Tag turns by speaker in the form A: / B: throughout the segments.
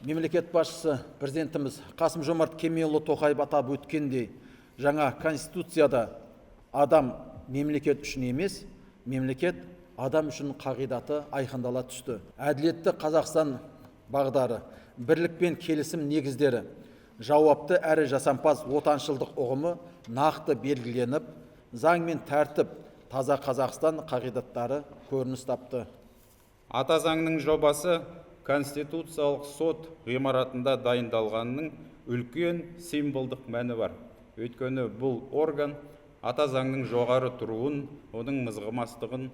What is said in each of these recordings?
A: Мемлекет басшысы президентіміз Қасым-Жомарт Кемелұлы Тоқаев атап өткендей, жаңа Конституцияда адам мемлекет үшін емес, мемлекет адам үшін қағидаты айқындала түсті. Әділетті Қазақстан бағдары, бірлік пен келісім негіздері, жауапты әрі жасампаз отаншылдық ұғымы нақты белгіленіп, заң мен тәртіп, таза Қазақстан қағидаттары көрініс тапты.
B: Ата заңның жобасы Конституциялық сот ғимаратында дайындалғанның үлкен символдық мәні бар. Өйткені бұл орган ата заңның жоғары тұруын, оның мызғымастығын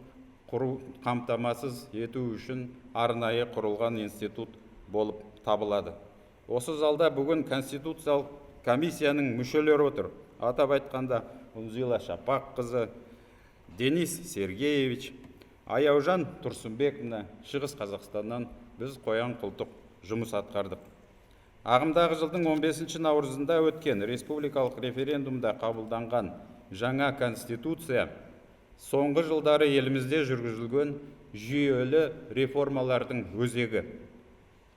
B: қамтамасыз ету үшін арнайы құрылған институт болып табылады. Осы залда бүгін Конституциялық комиссияның мүшелері отыр. Атап айтқанда Унзила Шапаққызы, Денис Сергеевич, Аяужан Тұрсынбековна, Шығыс Қазақстаннан біз қоян қолтық жұмыс атқардық. Ағымдағы жылдың 15 наурызында өткен республикалық референдумда қабылданған жаңа Конституция соңғы жылдары елімізде жүргізілген жүйелі реформалардың өзегі.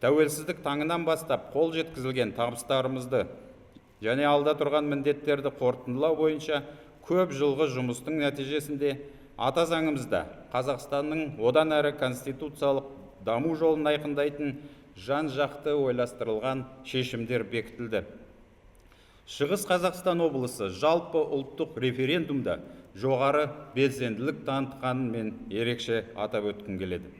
B: Тәуелсіздік таңынан бастап қол жеткізілген табыстарымызды және алда тұрған міндеттерді қорытындылау бойынша көп жылғы жұмыстың нәтижесінде ата заңымызда Қазақстанның одан әрі конституциялық даму жолын айқындайтын жан-жақты ойластырылған шешімдер бекітілді. Шығыс Қазақстан облысы жалпы ұлттық референдумда жоғары белсенділік танытқанын мен ерекше атап өткім келеді.